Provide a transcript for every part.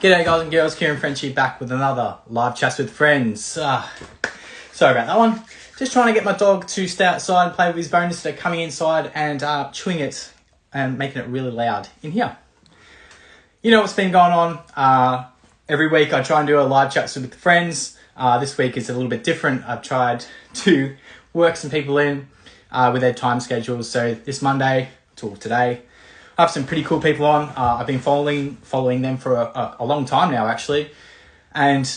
G'day guys and girls, Kieran French here back with another live chats with friends. Sorry about that one. Just trying to get my dog to stay outside and play with his bone instead of coming inside and chewing it and making it really loud in here. You know what's been going on. Every week I try and do a live chats with friends. This week is a little bit different. I've tried to work some people in with their time schedules. So this Monday till today, I have some pretty cool people on. I've been following them for a long time now, actually. And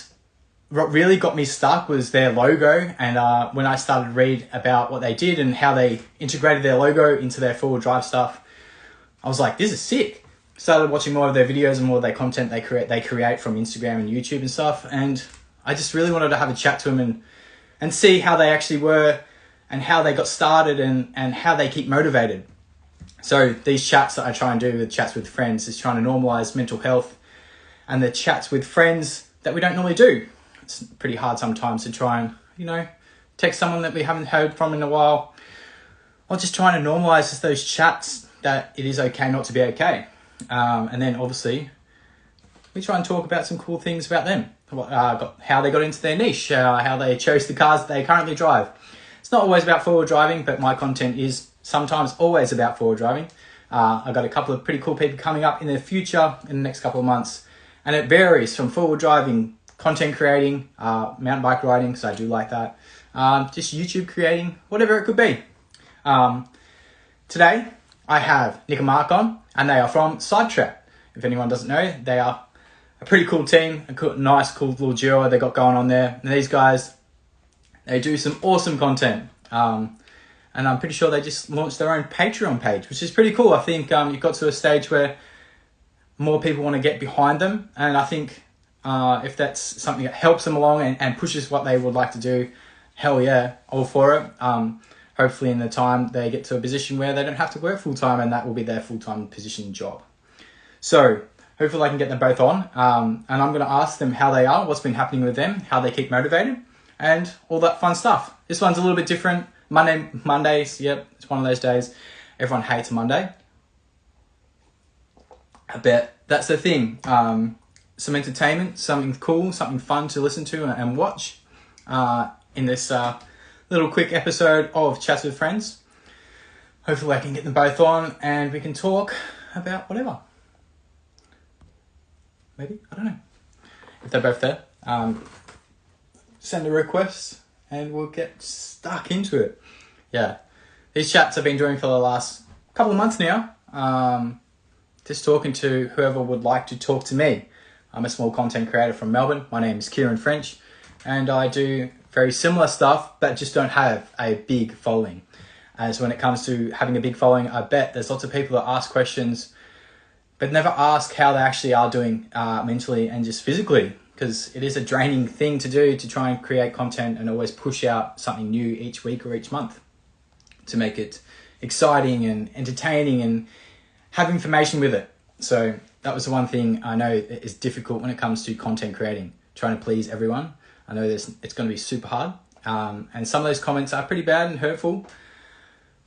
what really got me stuck was their logo. And when I started to read about what they did and how they integrated their logo into their four-wheel drive stuff, I was like, this is sick. Started watching more of their videos and more of their content they create from Instagram and YouTube and stuff. And I just really wanted to have a chat to them and see how they actually were and how they got started and how they keep motivated. So these chats that I try and do with chats with friends is trying to normalize mental health and the chats with friends that we don't normally do. It's pretty hard sometimes to try and, text someone that we haven't heard from in a while, or just trying to normalize just those chats that it is okay not to be okay. And then obviously we try and talk about some cool things about them, how they got into their niche, how they chose the cars that they currently drive. It's not always about four-wheel driving, but my content is sometimes always about four-wheel driving. I've got a couple of pretty cool people coming up in the future in the next couple of months. And it varies from four-wheel driving, content creating, mountain bike riding, because I do like that, just YouTube creating, whatever it could be. Today, I have Nick and Mark on, and they are from Sidetracked. If anyone doesn't know, they are a pretty cool team, nice, cool little duo they got going on there. And these guys, they do some awesome content. And I'm pretty sure they just launched their own Patreon page, which is pretty cool. I think you've got to a stage where more people want to get behind them. And I think if that's something that helps them along and pushes what they would like to do, hell yeah, all for it. Hopefully in the time they get to a position where they don't have to work full-time and that will be their full-time position job. So hopefully I can get them both on. And I'm going to ask them how they are, what's been happening with them, how they keep motivated, and all that fun stuff. This one's a little bit different. Mondays, yep, it's one of those days. Everyone hates Monday. I bet that's the thing. Some entertainment, something cool, something fun to listen to and watch in this little quick episode of Chats with Friends. Hopefully I can get them both on and we can talk about whatever. Maybe, I don't know. If they're both there, send a request and we'll get stuck into it. Yeah, these chats I've been doing for the last couple of months now. Just talking to whoever would like to talk to me. I'm a small content creator from Melbourne. My name is Kieran French, and I do very similar stuff, but just don't have a big following. As when it comes to having a big following, I bet there's lots of people that ask questions, but never ask how they actually are doing mentally and just physically. Because it is a draining thing to do to try and create content and always push out something new each week or each month to make it exciting and entertaining and have information with it. So that was the one thing I know is difficult when it comes to content creating, trying to please everyone. I know it's going to be super hard. And some of those comments are pretty bad and hurtful.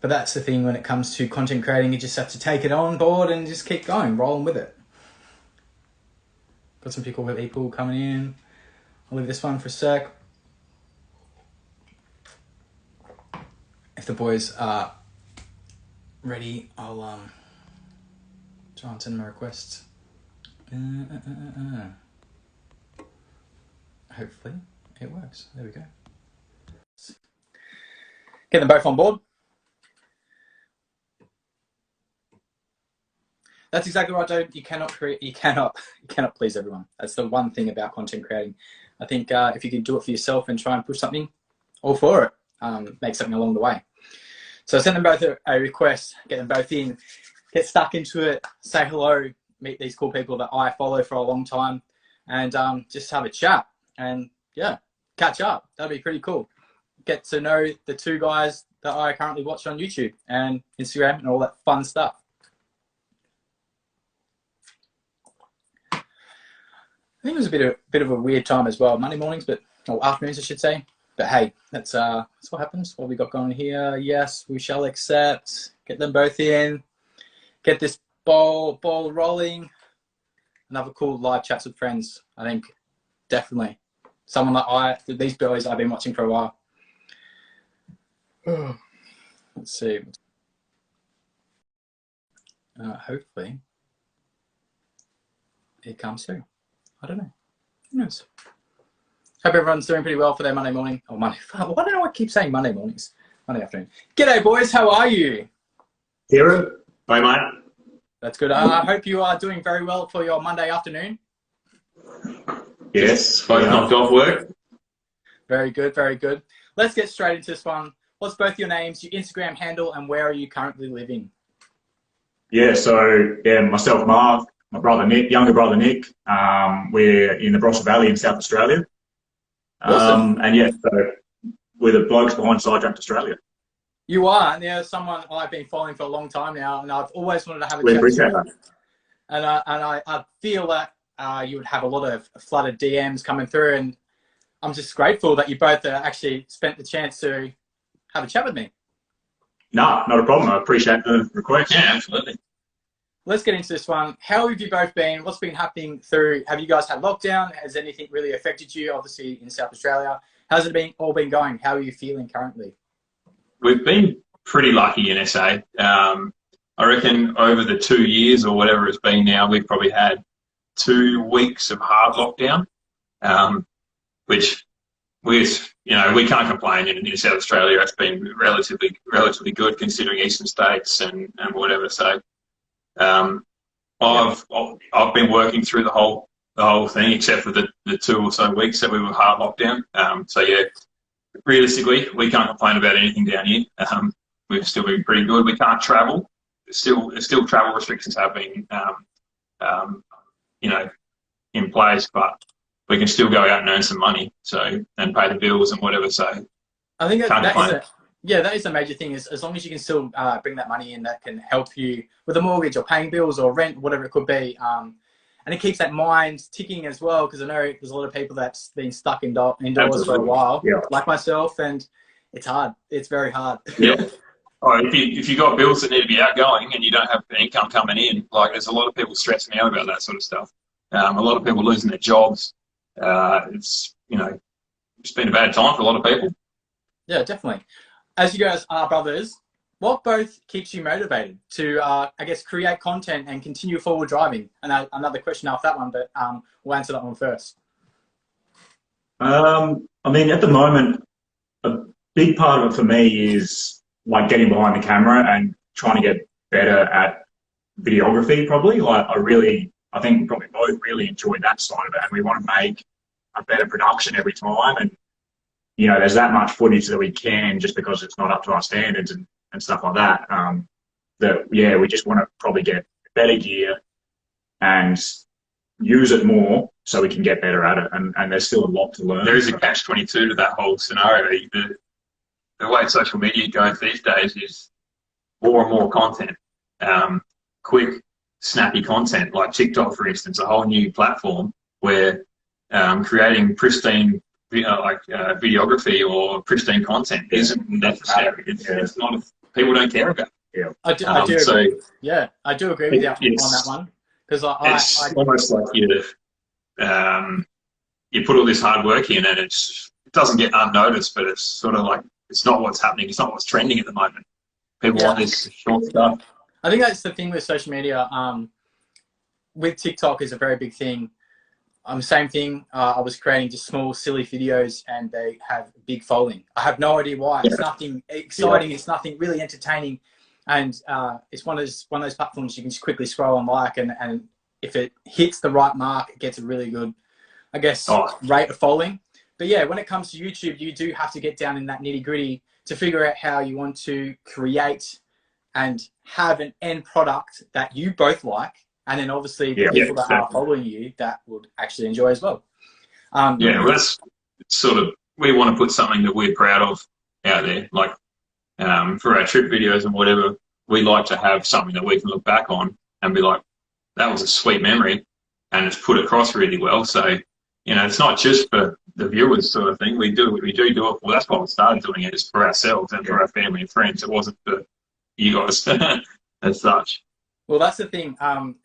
But that's the thing when it comes to content creating, you just have to take it on board and just keep going, rolling with it. Got some people coming in. I'll leave this one for a sec. If the boys are ready, I'll try and send them a request. Hopefully it works. There we go. Get them both on board. That's exactly right, Joe. You cannot please everyone. That's the one thing about content creating. I think if you can do it for yourself and try and push something, all for it. Make something along the way. So send them both a request, get them both in, get stuck into it, say hello, meet these cool people that I follow for a long time, and just have a chat and yeah, catch up. That'd be pretty cool. Get to know the two guys that I currently watch on YouTube and Instagram and all that fun stuff. I think it was a bit of a weird time as well, Monday mornings, or afternoons, I should say. But hey, that's what happens. What we got going here? Yes, we shall accept. Get them both in. Get this ball rolling. another cool live chats with friends. I think definitely someone that these boys I've been watching for a while. Let's see. Hopefully it comes through. I don't know. Who knows? Hope everyone's doing pretty well for their Monday morning. Or Monday. I don't know why I keep saying Monday mornings. Monday afternoon. G'day, boys. How are you? Kieran. Hi, mate. That's good. I hope you are doing very well for your Monday afternoon. Yes, both knocked off work. Very good, very good. Let's get straight into this one. What's both your names, your Instagram handle, and where are you currently living? Yeah, so myself, Mark, my brother Nick, younger brother Nick. We're in the Barossa Valley in South Australia. Awesome. And yeah, so we're the blokes behind Sidetracked Australia. You are, and there's someone I've been following for a long time now, and I've always wanted to have a We chat appreciate to you. that. And I feel that you would have a lot of flooded DMs coming through, and I'm just grateful that you both actually spent the chance to have a chat with me. No, not a problem. I appreciate the request. Yeah, absolutely. Let's get into this one. How have you both been? What's been happening through? Have you guys had lockdown? Has anything really affected you? Obviously in South Australia. How's it all been going? How are you feeling currently? We've been pretty lucky in SA. I reckon over the 2 years or whatever it's been now, we've probably had 2 weeks of hard lockdown, which we can't complain in South Australia. It's been relatively good considering eastern states and whatever. So I've been working through the whole thing except for the 2 or so weeks that we were hard lockdown. So yeah, realistically, we can't complain about anything down here. We've still been pretty good. We can't travel. Still travel restrictions have been in place, but we can still go out and earn some money, and pay the bills and whatever. So I think that is a major thing. Is as long as you can still bring that money in, that can help you with a mortgage or paying bills or rent, whatever it could be. And it keeps that mind ticking as well, because I know there's a lot of people that's been stuck indoors for a while, like myself, and it's hard. It's very hard. Yeah. Oh, if you got bills that need to be outgoing and you don't have income coming in, like there's a lot of people stressing out about that sort of stuff. A lot of people losing their jobs. It's been a bad time for a lot of people. Yeah, definitely. As you guys are brothers, what both keeps you motivated to, I guess, create content and continue forward driving? And another question after that one, but we'll answer that one first. I mean, at the moment, a big part of it for me is like getting behind the camera and trying to get better at videography, probably. Like I think we probably both really enjoy that side of it, and we want to make a better production every time. And, there's that much footage that we can, just because it's not up to our standards and stuff like that. We just want to probably get better gear and use it more so we can get better at it. And there's still a lot to learn. There is a catch-22 to that whole scenario. The way social media goes these days is more and more content, quick, snappy content, like TikTok, for instance, a whole new platform where creating pristine videography or pristine content isn't necessary. It's not. People don't care about it. Yeah, I do agree. Yeah, I do agree with you on that one, because it's almost like you put all this hard work in and it doesn't get unnoticed, but it's sort of like it's not what's happening. It's not what's trending at the moment. People want this short stuff. I think that's the thing with social media. With TikTok is a very big thing. Same thing. I was creating just small, silly videos, and they have big following. I have no idea why. It's nothing exciting. It's nothing really entertaining, and it's one of those platforms you can just quickly scroll and like, and if it hits the right mark, it gets a really good, I guess, rate of following. But yeah, when it comes to YouTube, you do have to get down in that nitty gritty to figure out how you want to create and have an end product that you both like. And then obviously the people that are following you that would actually enjoy as well. Well, that's sort of, we want to put something that we're proud of out there. Like for our trip videos and whatever, we like to have something that we can look back on and be like, that was a sweet memory, and it's put across really well. So, it's not just for the viewers sort of thing. We do it. Well, that's why we started doing it, is for ourselves and for our family and friends. It wasn't for you guys as such. Well, that's the thing.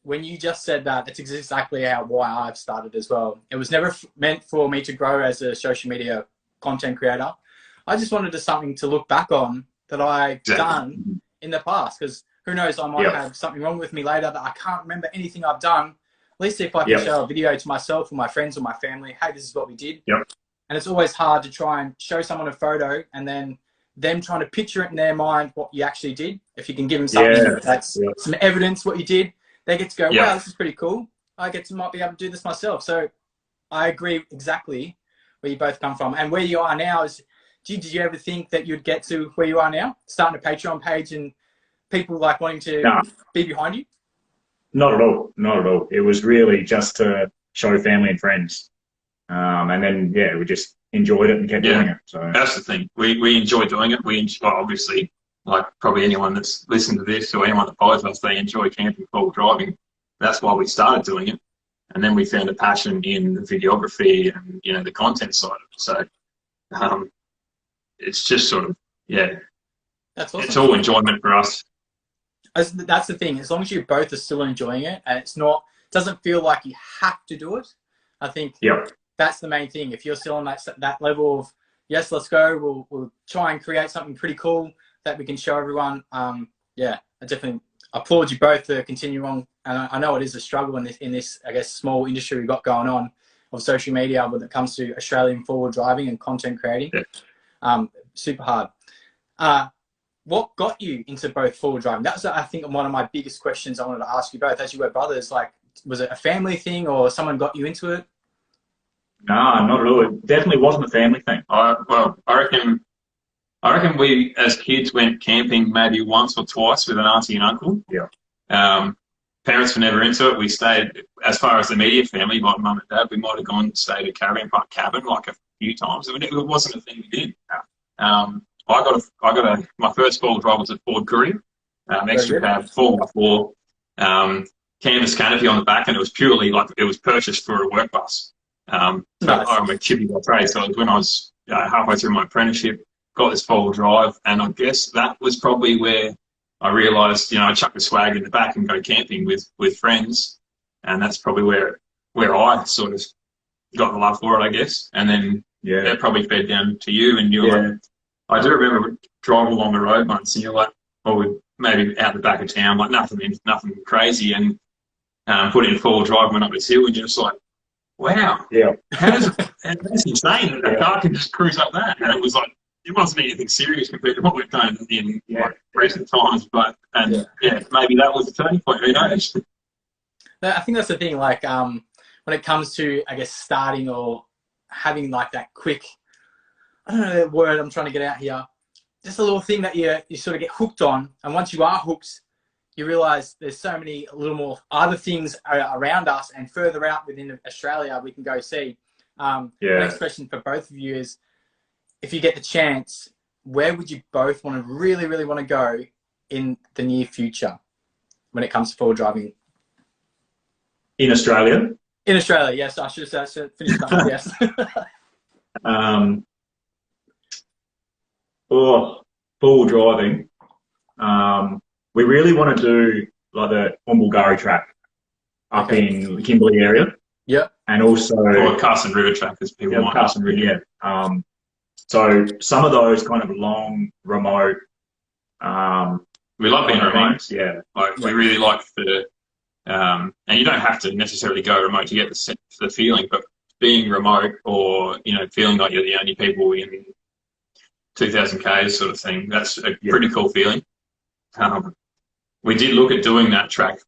When you just said that, that's exactly why I've started as well. It was never meant for me to grow as a social media content creator. I just wanted something to look back on that I done in the past, because who knows, I might have something wrong with me later that I can't remember anything I've done. At least if I can show a video to myself or my friends or my family, hey, this is what we did. And it's always hard to try and show someone a photo and then them trying to picture it in their mind what you actually did. If you can give them something that's some evidence what you did, they get to go, wow, this is pretty cool. Might be able to do this myself. So I agree exactly where you both come from. And where you are now is, did you ever think that you'd get to where you are now? Starting a Patreon page and people like wanting to be behind you? Not at all. Not at all. It was really just to show family and friends. And then, we just enjoyed it and kept doing it. So that's the thing. We enjoy doing it. Obviously, like probably anyone that's listened to this or anyone that follows us, they enjoy camping, four-wheel driving. That's why we started doing it. And then we found a passion in the videography and, you know, the content side of it. So it's just sort of, that's awesome. It's all enjoyment for us. That's the thing. As long as you both are still enjoying it and doesn't feel like you have to do it, I think that's the main thing. If you're still on that level of, yes, let's go, we'll try and create something pretty cool that we can show everyone. I definitely applaud you both to continue on. And I know it is a struggle in this, I guess, small industry we've got going on of social media when it comes to Australian forward driving and content creating. Super hard. What got you into both forward driving? That was, I think, one of my biggest questions I wanted to ask you both. As you were brothers, like, was it a family thing or someone got you into it? No, not at all. It definitely wasn't a family thing. I reckon we as kids went camping maybe once or twice with an auntie and uncle. Parents were never into it. We stayed, as far as the immediate family, like mum and dad, we might have gone and stayed at Caravan Park Cabin like a few times. It wasn't a thing we did. My first four-wheel drive was a Ford Courier, extra cab, 4x4, canvas canopy on the back, and it was purely like it was purchased for a work bus. I'm a chippy by trade, so when I was halfway through my apprenticeship, got this four-wheel drive, and I guess that was probably where I realised, you know, I chuck the swag in the back and go camping with friends, and that's probably where I sort of got the love for it, I guess. And then that probably fed down to you, and you're like, I do remember driving along the road once, and you're like, we're maybe out the back of town, like nothing crazy, and put in four-wheel drive, went up this hill, and you're just like, wow, that's insane that a car can just cruise up that. And it was like, it wasn't anything serious compared to what we've done in like recent times, but maybe that was the turning point. Who knows? I think that's the thing. Like when it comes to, I guess, starting or having like that quick, I don't know the word I'm trying to get out here. Just a little thing that you sort of get hooked on, and once you are hooked, you realise there's so many little more other things around us and further out within Australia we can go see. The next question for both of you is, if you get the chance, where would you both want to really want to go in the near future when it comes to forward driving? In Australia? In Australia, yes. I should have finished that one, yes. Forward driving. We really want to do like the Umbulgari track up in the Kimberley area. Yep. And also Carson River track, as people might know. Carson River, so some of those kind of long, remote. We love being remote. We really like and you don't have to necessarily go remote to get the feeling, but being remote or, you know, feeling like you're the only people in 2,000 Ks sort of thing, that's a pretty cool feeling. We did look at doing that track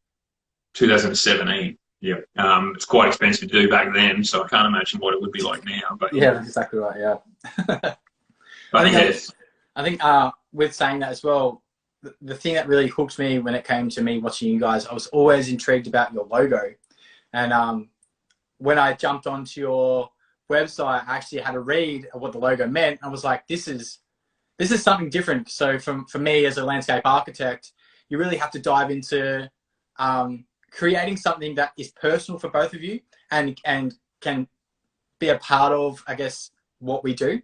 2017. It's quite expensive to do back then, so I can't imagine what it would be like now. But that's exactly right. I think with saying that as well, the thing that really hooked me when it came to me watching you guys, I was always intrigued about your logo. And when I jumped onto your website, I actually had a read of what the logo meant. I was like, this is something different. So for me as a landscape architect, you really have to dive into creating something that is personal for both of you and can be a part of, I guess, what we do.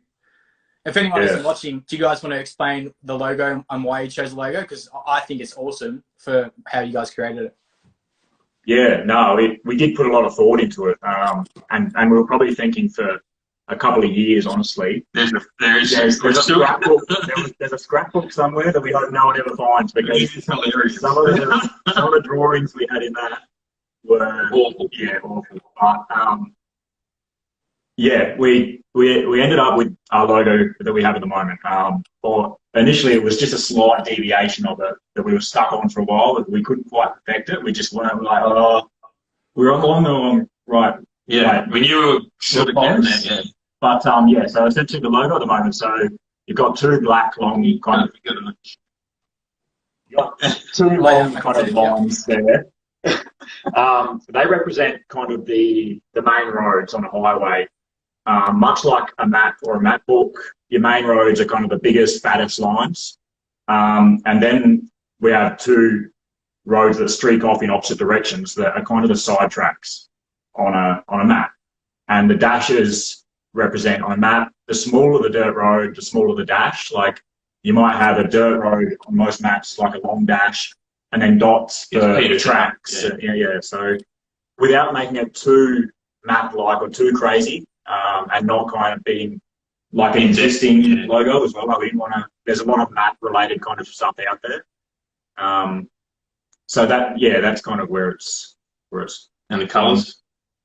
If anyone isn't watching, do you guys want to explain the logo and why you chose the logo? Because I think it's awesome for how you guys created it. Yeah, no, we did put a lot of thought into it, and we were probably thinking for a couple of years, honestly. There's a scrapbook somewhere that we hope no one ever finds, because some of the drawings we had in that were awful. Yeah, awful. But yeah, we ended up with our logo that we have at the moment. Or initially it was just a slight deviation of it that we were stuck on for a while, but we couldn't quite perfect it. We just weren't like, oh, we're along the right. Yeah, right. we knew we were sort of getting there, yeah. But yeah, so essentially the logo at the moment, so you've got two black long kind of lines there. They represent kind of the main roads on a highway. Much like a map or a map book, your main roads are kind of the biggest, fattest lines. And then we have two roads that streak off in opposite directions that are kind of the side tracks on a map. And the dashes represent on a map, the smaller the dirt road, the smaller the dash. Like you might have a dirt road on most maps, like a long dash, and then dots for tracks. Yeah. So without making it too map-like or too crazy, and not kind of being like an existing logo as well. Like we didn't want to. There's a lot of map-related kind of stuff out there. So that's kind of where it's. And the colours.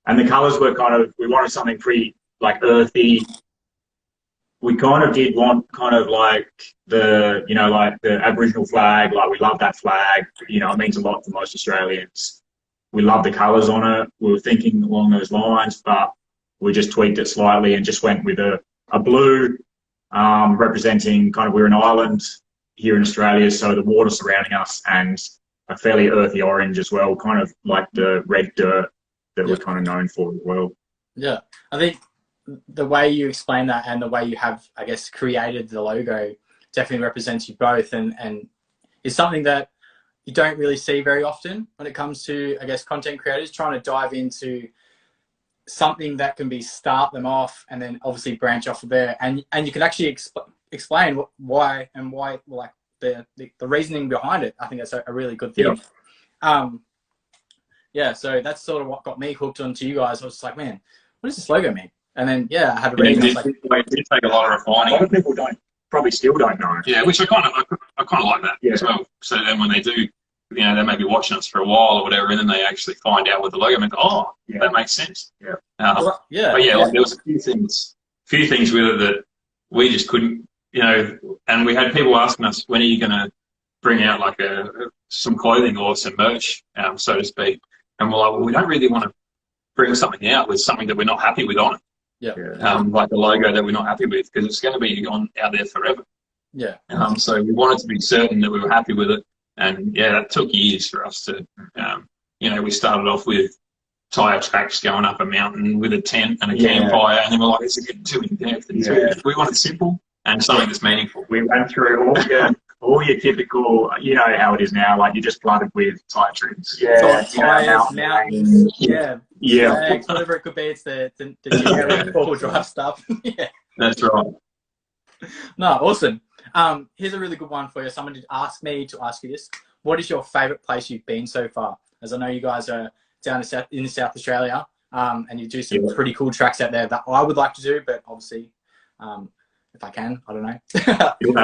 And the colours were kind of. We wanted something pretty like earthy. We kind of did want kind of like the like the Aboriginal flag. Like we love that flag. It means a lot to most Australians. We love the colours on it. We were thinking along those lines, but we just tweaked it slightly and just went with a blue representing kind of we're an island here in Australia, so the water surrounding us, and a fairly earthy orange as well, kind of like the red dirt that we're kind of known for as well. Yeah, I think the way you explain that and the way you have, I guess, created the logo definitely represents you both, and is something that you don't really see very often when it comes to, I guess, content creators trying to dive into something that can start them off and then obviously branch off of there, and you can actually explain why like the reasoning behind it. I think that's a really good thing. So that's sort of what got me hooked onto you guys. I was just like, man, what does this logo mean? And then I had a read. It did take a lot of refining. A lot of people probably still don't know. Yeah, which I kind of like that as well. So then when they do, they may be watching us for a while or whatever, and then they actually find out what the logo meant. Oh, that makes sense. Yeah. But like there was a few things with it that we just couldn't, and we had people asking us, when are you going to bring out like some clothing or some merch, so to speak? And we're like, well, we don't really want to bring something out with something that we're not happy with on it. Like the logo that we're not happy with, because it's going to be out there forever. Yeah. So we wanted to be certain that we were happy with it. And that took years for us to, we started off with tyre tracks going up a mountain with a tent and a campfire, and then we're like, it's getting too in depth. We want it simple and something that's meaningful. We went through all your typical, how it is now, like you're just flooded with tyre tracks. Tyres, mountains, flags, whatever it could be. It's the generic four-wheel drive stuff. That's right. No, awesome. Here's a really good one for you. Someone did ask me to ask you this. What is your favourite place you've been so far? As I know you guys are down in South Australia, and you do some pretty cool tracks out there that I would like to do, but obviously, if I can, I don't know.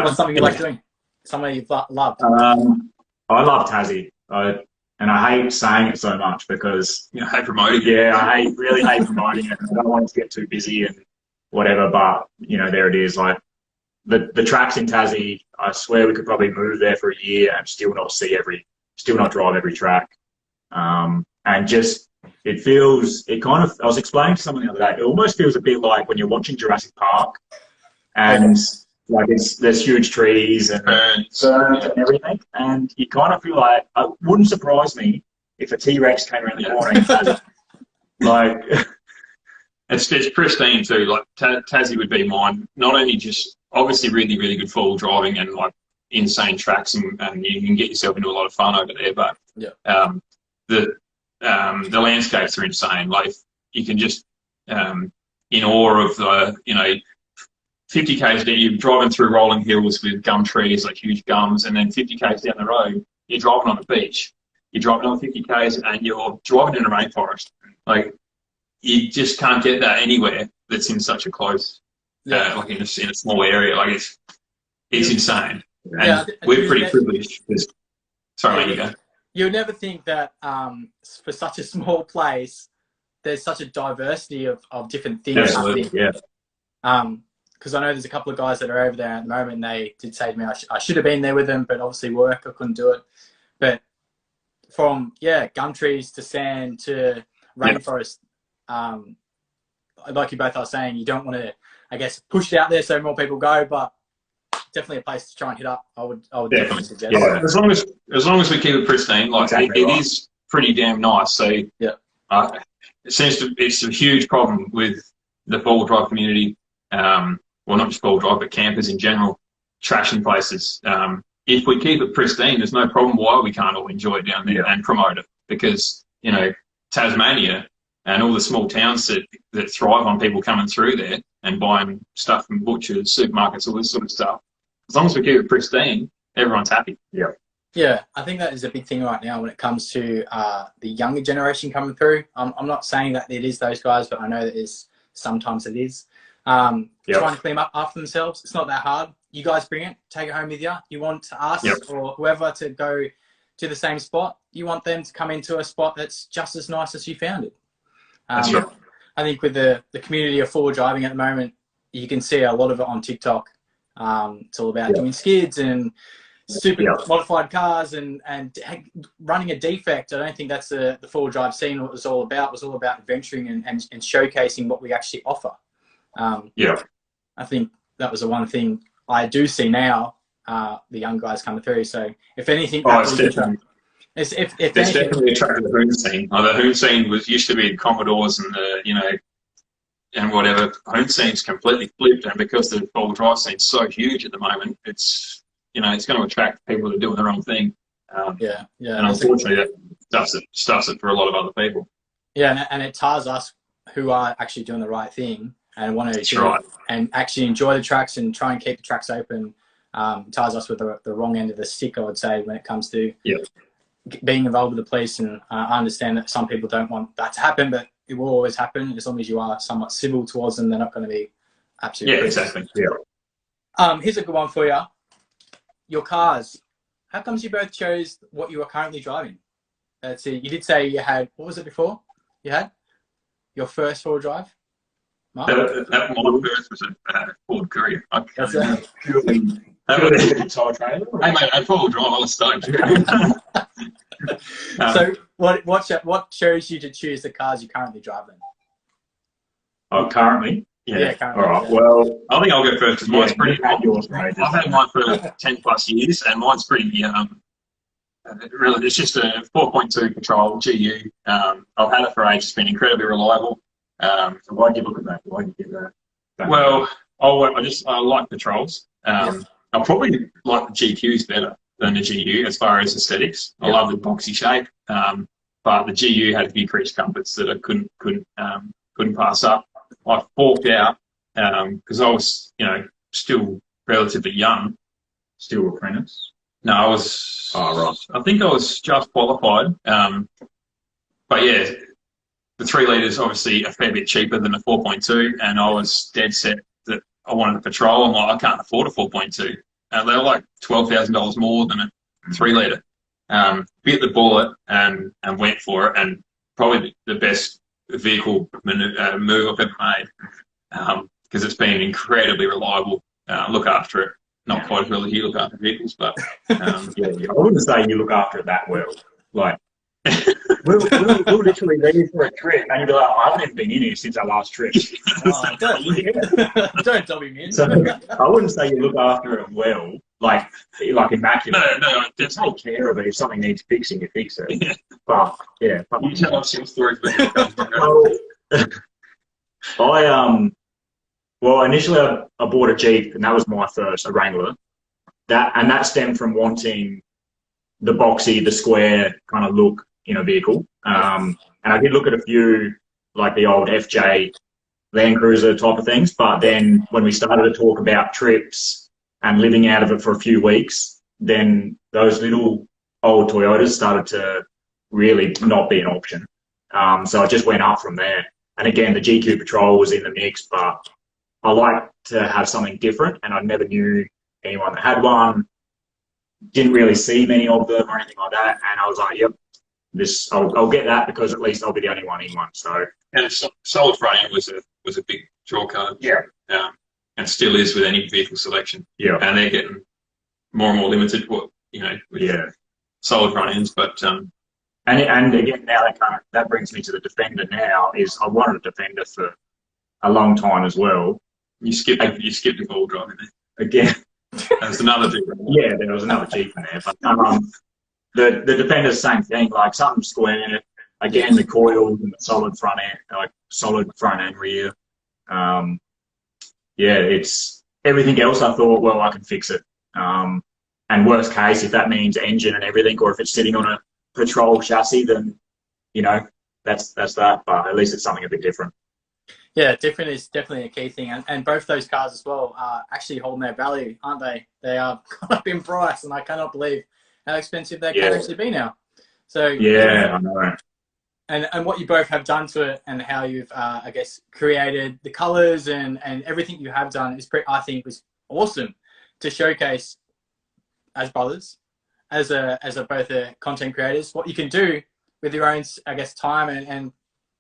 What's something you like doing? Somewhere you've loved? I love Tassie. And I hate saying it so much because... You hate promoting it. Yeah, I really hate promoting it. I don't want it to get too busy and whatever, but, there it is. Like, the tracks in Tassie, I swear we could probably move there for a year and still not drive every track. And just, I was explaining to someone the other day, it almost feels a bit like when you're watching Jurassic Park and like there's huge trees and ferns and everything, and you kind of feel like, it wouldn't surprise me if a T-Rex came around the corner in Tassie. Like, it's pristine too. Like Tassie would be mine. Not only just obviously really, really good four-wheel driving and like insane tracks, and you can get yourself into a lot of fun over there. But the landscapes are insane. Like you can just in awe of the 50 k's down, you're driving through rolling hills with gum trees, like huge gums, and then 50 k's down the road, you're driving on the beach. You're driving on 50 k's and you're driving in a rainforest. Like, you just can't get that anywhere that's in such a close, like in a small area. Like, it's insane. And we're pretty privileged. Sorry, you go. You would never think that for such a small place, there's such a diversity of different things. Absolutely, yeah. Because I know there's a couple of guys that are over there at the moment, and they did say to me I should have been there with them, but obviously work, I couldn't do it. But from, gum trees to sand to rainforest, like you both are saying, you don't want to, I guess, push it out there so more people go, but definitely a place to try and hit up. I would definitely suggest. Yeah, as long as we keep it pristine, like exactly it is pretty damn nice. So it's a huge problem with the four-wheel drive community. Well, not just four-wheel drive, but campers in general, trashing places. If we keep it pristine, there's no problem why we can't all enjoy it down there and promote it. Because, you know, Tasmania and all the small towns that thrive on people coming through there and buying stuff from butchers, supermarkets, all this sort of stuff. As long as we keep it pristine, everyone's happy. Yeah. Yeah, I think that is a big thing right now when it comes to the younger generation coming through. I'm not saying that it is those guys, but I know that sometimes it is. Trying to clean up after themselves. It's not that hard. You guys bring it, take it home with you. You want us or whoever to go to the same spot. You want them to come into a spot that's just as nice as you found it. That's right. I think with the community of four driving at the moment, you can see a lot of it on TikTok. It's all about doing skids and super modified cars and running a defect. I don't think that's the four-wheel drive scene what it was all about. It was all about adventuring and showcasing what we actually offer. I think that was the one thing I do see now, the young guys coming through. So if anything, it's definitely attracted the hoon scene. The hoon scene used to be the Commodores and and whatever. Hoon scene's completely flipped, and because the four-wheel drive scene's so huge at the moment, it's going to attract people that are doing their own thing. And unfortunately, that stuffs it for a lot of other people. Yeah, and it ties us who are actually doing the right thing and want to and actually enjoy the tracks and try and keep the tracks open. Ties us with the wrong end of the stick, I would say, when it comes to being involved with the police. And I understand that some people don't want that to happen, but it will always happen as long as you are somewhat civil towards them. They're not going to be absolutely. Yeah, exactly. Here's a good one for you. Your cars. How comes you both chose what you are currently driving? Let's see. You did say you had, what was it before? You had your first four-wheel drive? My first was a Ford Courier. Purely tire trailer? Hey mate, I four-wheel drive. I was stoked. So what chose you to choose the cars you currently drive then? Oh, currently? Yeah, currently. All right. Well, I think I'll go first because mine's pretty. I've had mine for 10+ years, and mine's pretty. Really, it's just a 4.2 Patrol GU. I've had it for ages. It's been incredibly reliable. So why'd you look at that? Why'd you give that? Well, I like Patrols. I probably like the GQs better than the GU as far as aesthetics. I love the boxy shape, but the GU had a few crease comforts that I couldn't pass up. I forked out because I was, still relatively young. Still apprentice? No, I was. Oh, right. I think I was just qualified. But yeah, the 3 litres obviously a fair bit cheaper than the 4.2, and I was dead set that I wanted a Patrol. I'm like, I can't afford a 4.2. They were like $12,000 more than a 3 litre. Bit the bullet and went for it, and probably the best vehicle move I've ever made because it's been incredibly reliable. Look after it, not quite as well as you look after vehicles, but I wouldn't say you look after it that well. Like we'll literally leave for a trip, and you'll be like, I haven't even been in here since our last trip. Don't tell me, man. So I wouldn't say you look after it well, like immaculate. No, just take care of it. If something needs fixing, you fix it. Yeah. But yeah, you tell us your stories. Well, initially I bought a Jeep, and that was my first, a Wrangler. That stemmed from wanting the boxy, the square kind of look in a vehicle. And I did look at a few, like the old FJ, Land Cruiser type of things. But then when we started to talk about trips and living out of it for a few weeks, then those little old Toyotas started to really not be an option. So it just went up from there. And again, the GQ Patrol was in the mix, but I like to have something different, and I never knew anyone that had one. Didn't really see many of them or anything like that, and I was like, "Yep, I'll get that because at least I'll be the only one in one." So, and solid front end was a big draw card. Yeah, and still is with any vehicle selection. Yeah, and they're getting more and more limited. With solid front ends, but and again now that brings me to the Defender. Now is I wanted a Defender for a long time as well. You skipped the ball driving there. Again. There's another Jeep. Yeah, there was another Jeep in there. But the Defender's same thing, like something square. Again, the coils and the solid front end, like solid front and rear. It's everything else. I thought, well, I can fix it. And worst case, if that means engine and everything, or if it's sitting on a Patrol chassis, then that's that. But at least it's something a bit different. Yeah, different is definitely a key thing, and both those cars as well are actually holding their value, aren't they? They are gone up in price, and I cannot believe how expensive they can actually be now. So I know. And what you both have done to it, and how you've I guess created the colours and everything you have done is I think was awesome to showcase as brothers, as both content creators, what you can do with your own, I guess, time and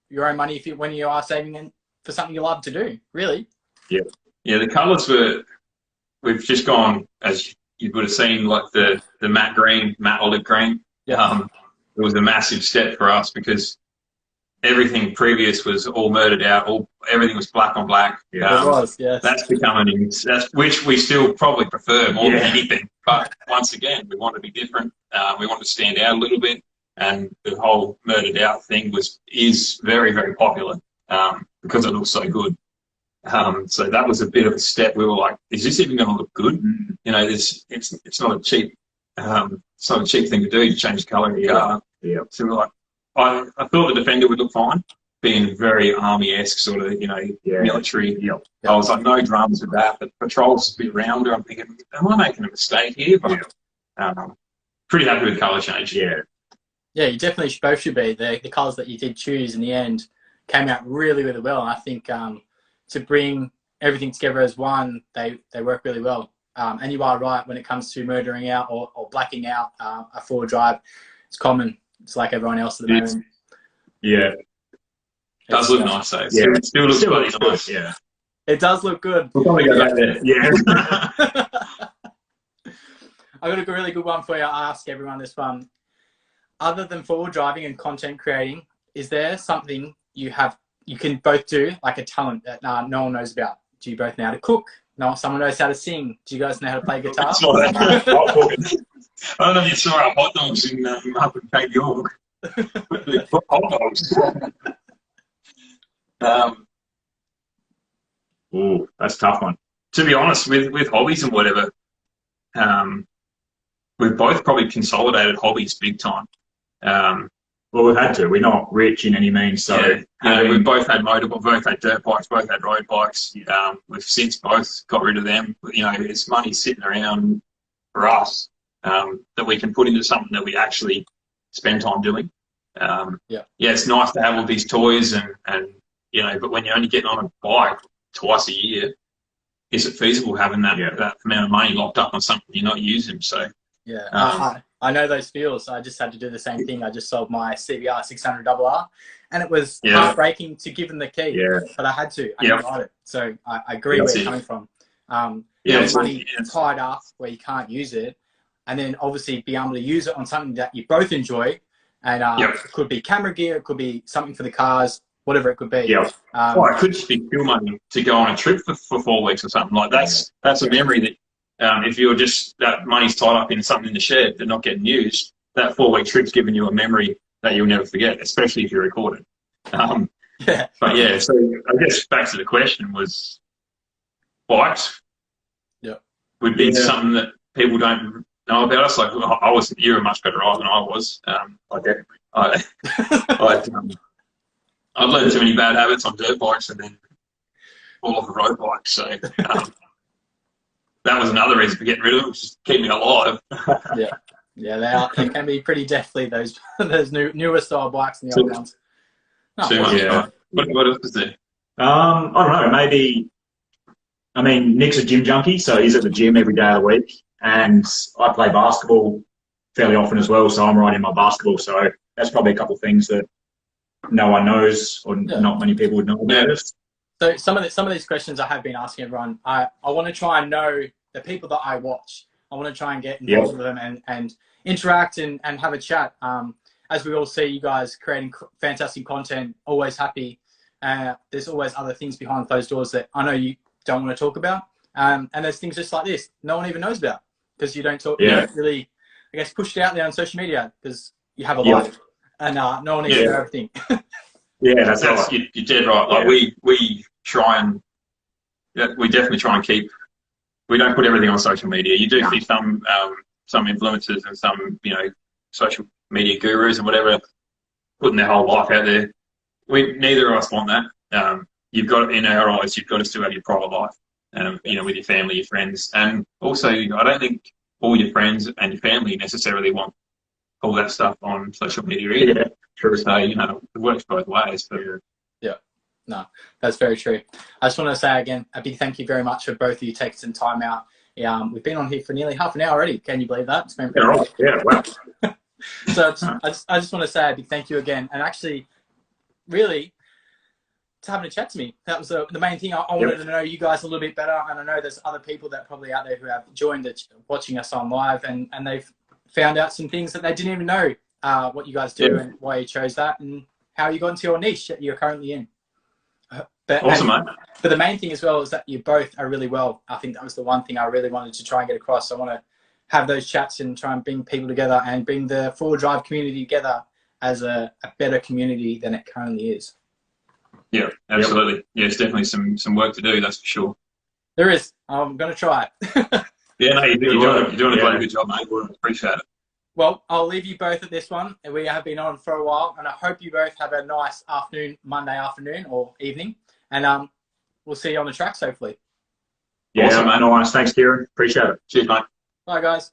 your own money when you are saving for something you love to do, really. Yeah, the colours we've just gone, as you would have seen, like the matte green, matte olive green. Yeah. It was a massive step for us because everything previous was all murdered out, everything was black on black. It was, yes. That's becoming, which we still probably prefer more than anything. But once again, we want to be different. We want to stand out a little bit, and the whole murdered out thing is very, very popular because it looks so good. So that was a bit of a step. We were like, is this even going to look good? It's not a cheap. It's not a cheap thing to do to change the colour of your car. Yeah. So we're like, I thought the Defender would look fine, being very army-esque sort of, military. Yeah. I was like, no dramas with that. But Patrol's a bit rounder. I'm thinking, am I making a mistake here? But pretty happy with the colour change. Yeah. Yeah, you definitely both should be. The colours that you did choose in the end came out really, really well. And I think to bring everything together as one, they work really well. And you are right, when it comes to murdering out or blacking out a four-wheel drive, it's common. It's like everyone else at the moment. Yeah. It does look nice, though. Yeah. It still looks really nice. Yeah. It does look good. We'll probably go back there. Yeah. I've got a really good one for you. I ask everyone this one. Other than four-wheel driving and content creating, is there something you can both do, like a talent that no one knows about? Do you both know how to cook? No, someone knows how to sing. Do you guys know how to play guitar? I don't know if you saw our hot dogs up in Cape York. Hot dogs. Ooh, that's a tough one. To be honest, with hobbies and whatever, we've both probably consolidated hobbies big time. Well, we've had to. We're not rich in any means, so we've both had motorbikes, both had dirt bikes, both had road bikes. We've since both got rid of them. It's money sitting around for us that we can put into something that we actually spend time doing. It's nice to have all these toys and but when you're only getting on a bike twice a year, is it feasible having that amount of money locked up on something you're not using? So I know those feels. I just had to do the same thing. I just sold my CBR 600RR, and it was heartbreaking to give them the key, but I had to. I didn't write it. So I agree where you're coming from. Money tied up where you can't use it, and then obviously be able to use it on something that you both enjoy, and it could be camera gear, it could be something for the cars, whatever it could be. It could just be fuel money to go on a trip for 4 weeks or something like that. That's a memory that. If you're just that money's tied up in something in the shed that's not getting used, that 4-week trip's giving you a memory that you'll never forget, especially if you record it. But so I guess back to the question was bikes. Would be something that people don't know about us. Like you were a much better rider than I was. I'd learned too many bad habits on dirt bikes, and then fall off a road bike. So that was another reason for getting rid of them, just keep me alive. Yeah, yeah, they can be pretty deathly, those newer style bikes than the old ones. No, Too much. Yeah. What else is there? I don't know, maybe, I mean, Nick's a gym junkie, so he's at the gym every day of the week, and I play basketball fairly often as well, so I'm riding my basketball, so that's probably a couple of things that no one knows, or not many people would know about us. So some of these questions I have been asking everyone. I want to try and know the people that I watch. I want to try and get involved with them and interact and have a chat. As we all see, you guys creating fantastic content, always happy. There's always other things behind closed doors that I know you don't want to talk about. And there's things just like this no one even knows about because you don't talk. You don't really, I guess, push it out there on social media because you have a life, and no one needs to know everything. That's right. You're dead right. Like we try and we definitely try and keep. We don't put everything on social media. You do see some influencers and some social media gurus and whatever putting their whole life out there. Neither of us want that. You've got, in our eyes, you've got to still have your private life. With your family, your friends, and also I don't think all your friends and your family necessarily want all that stuff on social media either. Yeah, true. So it works both ways. But no, that's very true. I just want to say again a big thank you very much for both of you taking some time out. We've been on here for nearly half an hour already. Can you believe that? It's been pretty right. Yeah, wow. So I just want to say a big thank you again, and actually, really, to having a chat to me. That was the main thing. I wanted to know you guys a little bit better, and I know there's other people that are probably out there who have joined watching us on live, and they've found out some things that they didn't even know what you guys do and why you chose that and how you got into your niche that you're currently in. Awesome, mate. But the main thing as well is that you both are really well. I think that was the one thing I really wanted to try and get across. I want to have those chats and try and bring people together and bring the four-wheel drive community together as a better community than it currently is. Yeah, absolutely. Yeah, it's definitely some work to do, that's for sure. There is. I'm going to try it. You're doing a bloody good job, mate. Appreciate it. Well, I'll leave you both at this one. We have been on for a while, and I hope you both have a nice afternoon, Monday afternoon or evening, and we'll see you on the tracks, hopefully. Yeah, awesome, man. Nice. Thanks, Kieran. Appreciate it. Cheers, mate. Bye, guys.